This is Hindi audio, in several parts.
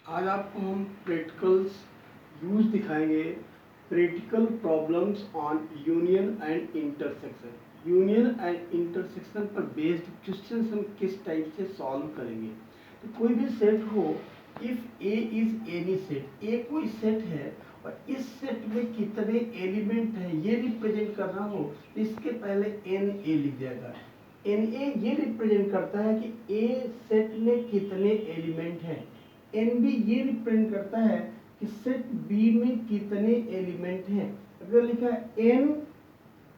आज आपको हम प्रैक्टिकल्स यूज दिखाएंगे। Practical problems on union and intersection. Union and intersection पर बेस्ड क्वेश्चंस हम किस टाइप से सॉल्व करेंगे। तो कोई भी सेट हो, if A is any set, A कोई सेट है और इस सेट में कितने एलिमेंट हैं ये रिप्रेजेंट करना हो तो इसके पहले एन ए लिख दिया जाए। एन ए ये रिप्रेजेंट करता है कि ए सेट में कितने एलिमेंट हैं। एन बी ये रिप्रेजेंट करता है कि सेट बी में कितने एलिमेंट हैं। अगर लिखा है एन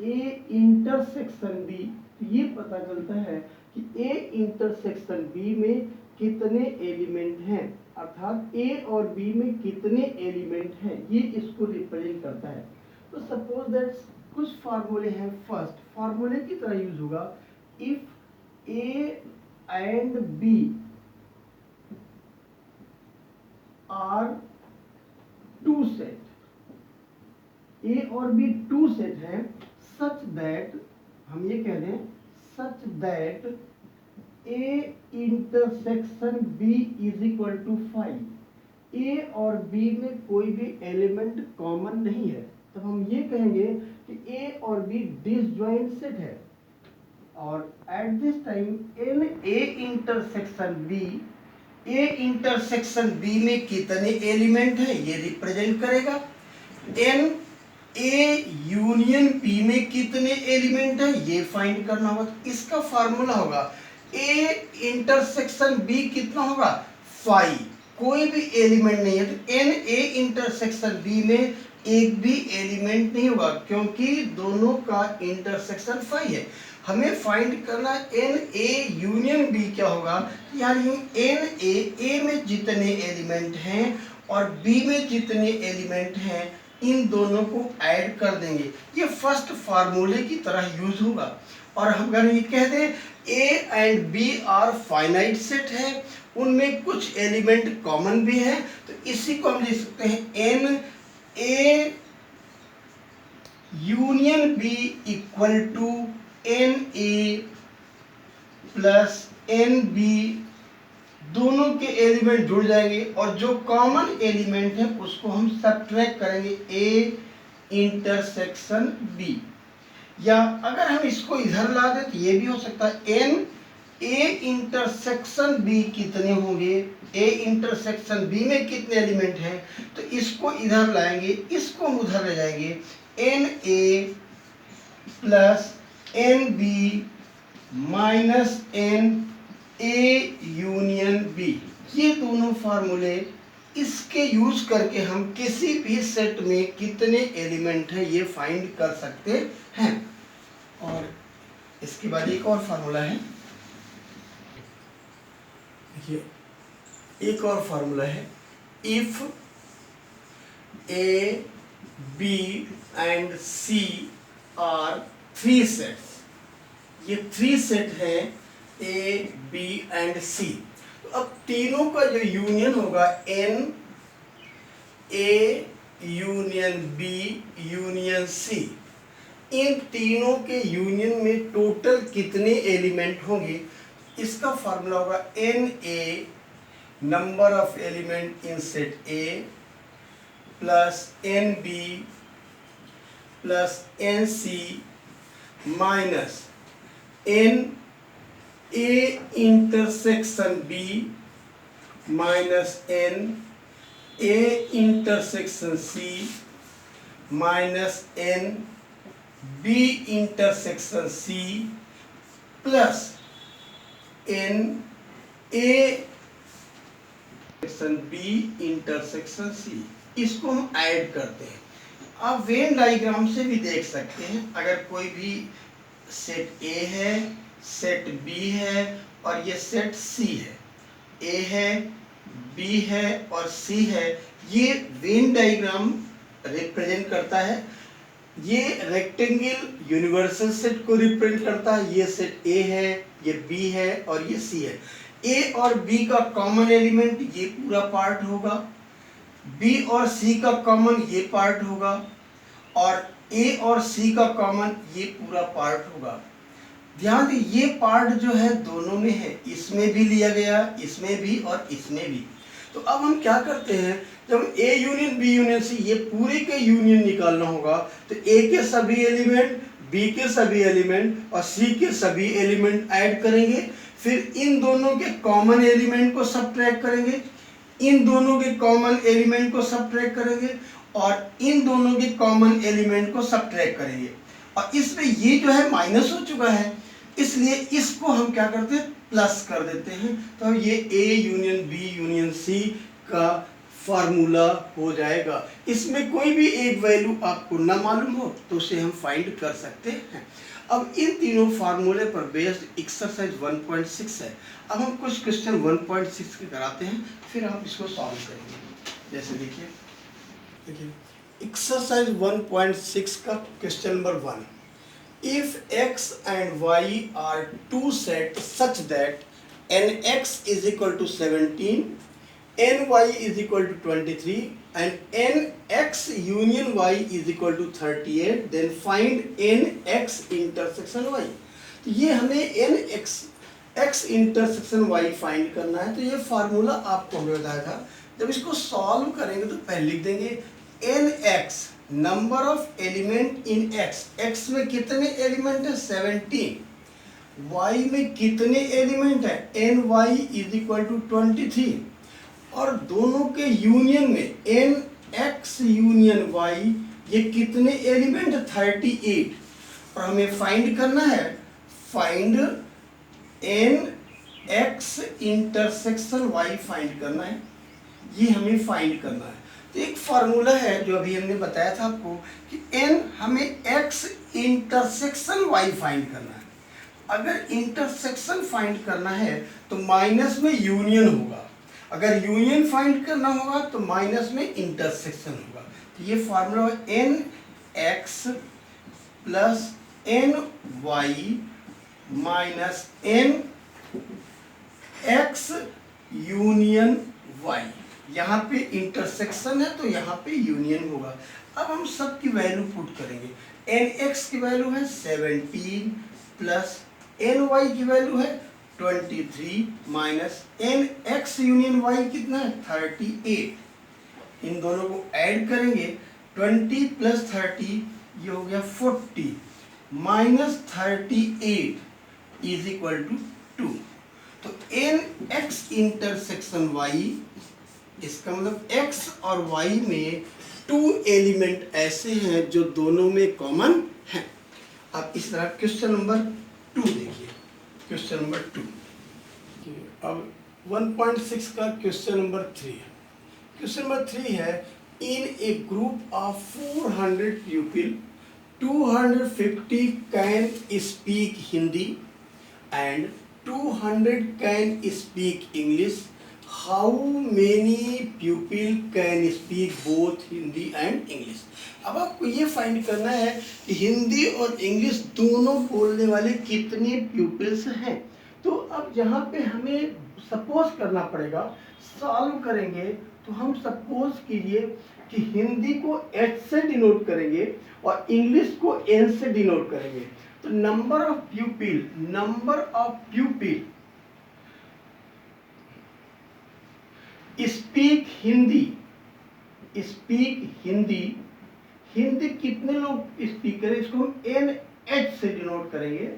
ए इंटरसेक्शन बी तो ये पता चलता है कि ए इंटरसेक्शन बी में कितने एलिमेंट हैं, अर्थात ए और बी में कितने एलिमेंट हैं ये इसको रिप्रेजेंट करता है। तो सपोज दैट कुछ फार्मूले हैं। फर्स्ट फार्मूले की तरह यूज होगा, if A and B are two set, A और बी टू सेट हैं, सच दैट, हम ये कह दें such that A intersection B is equal to 5। A और बी में कोई भी एलिमेंट कॉमन नहीं है, तब हम ये कहेंगे कि ए और बी डिसजॉइंट सेट है। और at this time n A intersection B, A intersection B में कितने एलिमेंट हैं ये रिप्रेजेंट करेगा। एन ए यूनियन बी में कितने एलिमेंट हैं ये फाइंड करना होगा। इसका फार्मूला होगा ए इंटरसेक्शन बी कितना होगा 5, कोई भी एलिमेंट नहीं है तो एन ए इंटरसेक्शन बी में एक भी एलिमेंट नहीं होगा क्योंकि दोनों का इंटरसेक्शन 5 है। हमें फाइंड करना एन ए यूनियन बी क्या होगा, यानी एन ए में जितने एलिमेंट हैं और बी में जितने एलिमेंट हैं इन दोनों को ऐड कर देंगे। ये फर्स्ट फार्मूले की तरह यूज होगा। और हम अगर ये कह दें A and B are finite set है, उनमें कुछ एलिमेंट कॉमन भी हैं, तो इसी को हम लिख सकते हैं n A union B equal to n A plus n B, दोनों के एलिमेंट जुड़ जाएंगे और जो कॉमन एलिमेंट है उसको हम सब्ट्रैक्ट करेंगे ए इंटरसेक्शन बी। या अगर हम इसको इधर ला दें तो ये भी हो सकता है एन ए इंटरसेक्शन बी कितने होंगे, ए इंटरसेक्शन बी में कितने एलिमेंट हैं, तो इसको इधर लाएंगे, इसको हम उधर ले जाएंगे, n A plus n B minus n A union B. ये दोनों फार्मूले इसके यूज करके हम किसी भी सेट में कितने एलिमेंट हैं ये फाइंड कर सकते हैं। और इसके बाद एक और फार्मूला है, देखिए एक और फार्मूला है, if A B and C are 3 sets. ये 3 सेट है ए बी एंड सी। तो अब तीनों का जो यूनियन होगा N A union B union C, इन तीनों के यूनियन में टोटल कितने एलिमेंट होंगे, इसका फार्मूला होगा N A number of element in set A plus n B plus n C minus n A intersection B minus n A intersection C minus n B intersection C plus n A B intersection C. इसको हम ऐड करते हैं। आप वेन डायग्राम से भी देख सकते हैं, अगर कोई भी सेट ए है, सेट बी है और ये सेट सी है, ए है, बी है और सी है, ये वेन डायग्राम रिप्रेजेंट करता है। ये रेक्टेंगल यूनिवर्सल सेट को रिप्रेजेंट करता है। ये सेट ए है, ये बी है और ये सी है। ए और बी का कॉमन एलिमेंट ये पूरा पार्ट होगा, बी और सी का कॉमन ये पार्ट होगा और ए और सी का कॉमन ये पूरा पार्ट होगा। ध्यान दें ये पार्ट जो है दोनों में है, इसमें भी लिया गया, इसमें भी और इसमें भी। तो अब हम क्या करते हैं, जब A union B union C ये पूरे के यूनियन निकालना होगा तो ए के सभी एलिमेंट, बी के सभी एलिमेंट और सी के सभी एलिमेंट ऐड करेंगे, फिर इन दोनों के कॉमन एलिमेंट को सबट्रैक्ट करेंगे, इन दोनों के कॉमन एलिमेंट को सबट्रैक्ट करेंगे और इन दोनों के कॉमन एलिमेंट को सबट्रैक्ट करेंगे। और इसमें ये जो है माइनस हो चुका है, इसलिए इसको हम क्या करते हैं, प्लस कर देते हैं। तो ये A union B union C का फार्मूला हो जाएगा। इसमें कोई भी एक वैल्यू आपको ना मालूम हो तो उसे हम फाइंड कर सकते हैं। अब इन तीनों फार्मूले पर बेस्ड एक्सरसाइज 1.6 है। अब हम कुछ क्वेश्चन 1.6 के कराते हैं, फिर आप इसको सॉल्व करेंगे। जैसे देखिए एक्सरसाइज 1.6 का question number 1, if x and y are two sets such that nx is equal to 17, ny is equal to 23 and nx union y is equal to 38, then find nx intersection y। तो ये हमें x intersection y फाइंड करना है। तो ये फार्मूला आपको हमें बताया था। जब इसको सॉल्व करेंगे तो पहले लिख देंगे nx number of element in x में कितने एलिमेंट है 17, y में कितने एलिमेंट है ny इज इक्वल टू 23 और दोनों के यूनियन में nx यूनियन y ये कितने एलिमेंट 38 और हमें फाइंड करना है, find nx intersection y find करना है, ये हमें फाइंड करना है। तो एक फार्मूला है जो अभी हमने बताया था आपको कि n हमें x इंटरसेक्शन y फाइंड करना है। अगर इंटरसेक्शन फाइंड करना है तो माइनस में यूनियन होगा, अगर यूनियन फाइंड करना होगा तो माइनस में इंटरसेक्शन होगा। तो ये फार्मूला है nx plus ny minus nx union y। यहाँ पे इंटरसेक्शन है तो यहाँ पे यूनियन होगा। अब हम सब की वैल्यू पुट करेंगे। nx की वैल्यू है 17 प्लस ny की वैल्यू है 23 माइनस nx यूनियन y कितना है 38। इन दोनों को ऐड करेंगे 20 प्लस 30 ये हो गया 40 माइनस 38 इज इक्वल टू 2। तो nx इंटरसेक्शन y, इसका मतलब x और y में 2 एलिमेंट ऐसे हैं जो दोनों में कॉमन हैं। अब इस तरह क्वेश्चन नंबर 2 देखिए, क्वेश्चन नंबर 2। अब 1.6 का क्वेश्चन नंबर 3 है। क्वेश्चन नंबर 3 है, in a group of 400 people 250 can speak Hindi and 200 can speak English, how many people can speak both Hindi and English. अब आपको ये फाइंड करना है कि हिंदी और इंग्लिश दोनों बोलने वाले कितने पीपल्स हैं। तो अब यहाँ पे हमें सपोज करना पड़ेगा, सॉल्व करेंगे तो हम सपोज कीजिए कि हिंदी को h से डिनोट करेंगे और इंग्लिश को n से डिनोट करेंगे। तो number of people speak Hindi कितने लोग स्पीक करें, इसको हम NH से डिनोट करेंगे।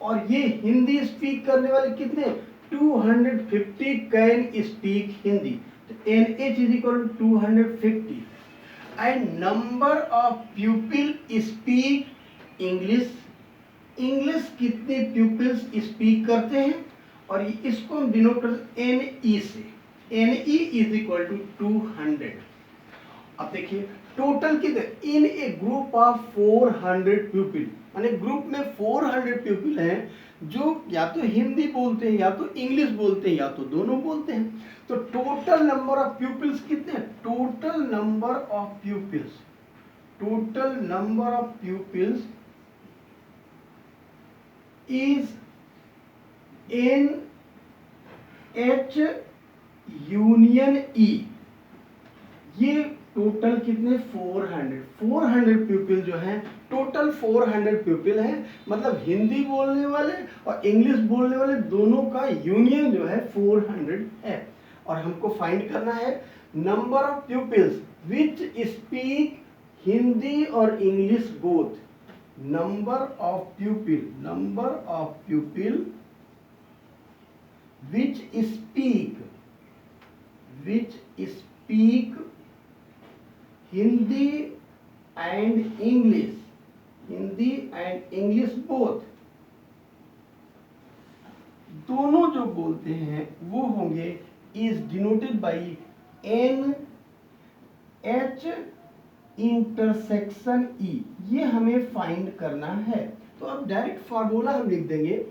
और ये हिंदी स्पीक करने वाले कितने 250 कैन स्पीक हिंदी, तो NH is equal to 250 and number of people speak English कितने पीपल्स स्पीक करते हैं और इसको हम डिनोट करते हैं NE से, NE इज इक्वल टू 200। अब देखिए टोटल कितने इन ए ग्रुप ऑफ 400 पीपल, माने ग्रुप में 400 पीपल हैं जो या तो हिंदी बोलते हैं या तो इंग्लिश बोलते हैं या तो दोनों बोलते हैं। तो टोटल नंबर ऑफ पीपल्स कितने हैं, total number of peoples is NH union E। ये टोटल कितने 400 पीपल जो हैं, टोटल 400 पीपल हैं, मतलब हिंदी बोलने वाले और इंग्लिश बोलने वाले दोनों का यूनियन जो है 400 है। और हमको फाइंड करना है number of pupils which speak Hindi और English both. Number of pupil which speak Hindi and English both। दोनों जो बोलते हैं वो होंगे is denoted by NH intersection E। ये हमें फाइंड करना है। तो अब डायरेक्ट फार्मूला हम लिख देंगे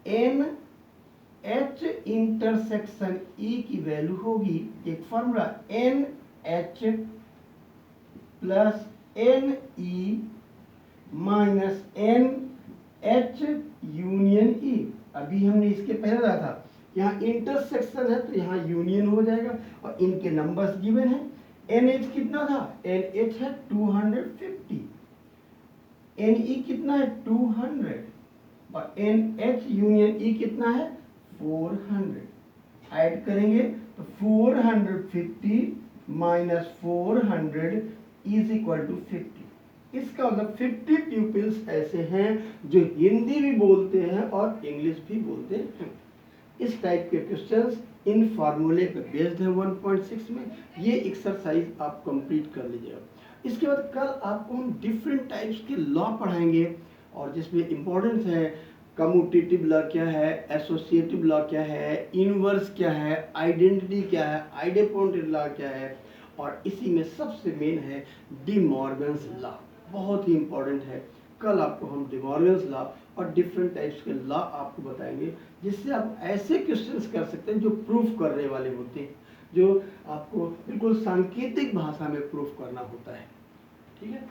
NH इंटरसेक्शन E की वैल्यू होगी एक formula NH plus NE minus NH union E। अभी हमने इसके पहले रहा था यहाँ इंटरसेक्शन है तो यहाँ यूनियन हो जाएगा और इनके नंबर्स गिवन है। NH कितना था? NH है 250, NE कितना है 200 और NH यूनियन E कितना है 400। ऐड करेंगे तो 450 माइनस 400 इज इक्वल टू 50। इसका मतलब 50 प्यूपिल्स ऐसे हैं जो हिंदी भी बोलते हैं और इंग्लिश भी बोलते हैं। इस टाइप के क्वेश्चंस इन फार्मूले पे बेस्ड है 1.6 में। ये एक्सरसाइज आप कंप्लीट कर लीजिएगा। इसके बाद कल आपको हम डिफरेंट टाइप्स के लॉ पढ़ाएंगे और जिसमें इम्पोर्टेंस है कम्यूटेटिव लॉ क्या है, एसोसिएटिव लॉ क्या है, इनवर्स क्या है, आइडेंटिटी क्या है, आइडेंटिटी लॉ क्या है और इसी में सबसे मेन है डी मॉर्गन्स लॉ। बहुत ही इंपॉर्टेंट है। कल आपको हम डी मॉर्गन्स लॉ और डिफरेंट टाइप्स के लॉ आपको बताएंगे जिससे आप ऐसे क्वेश्चंस कर सकते हैं जो प्रूफ करने वाले होते हैं, जो आपको बिल्कुल सांकेतिक भाषा में प्रूफ करना होता है। ठीक है।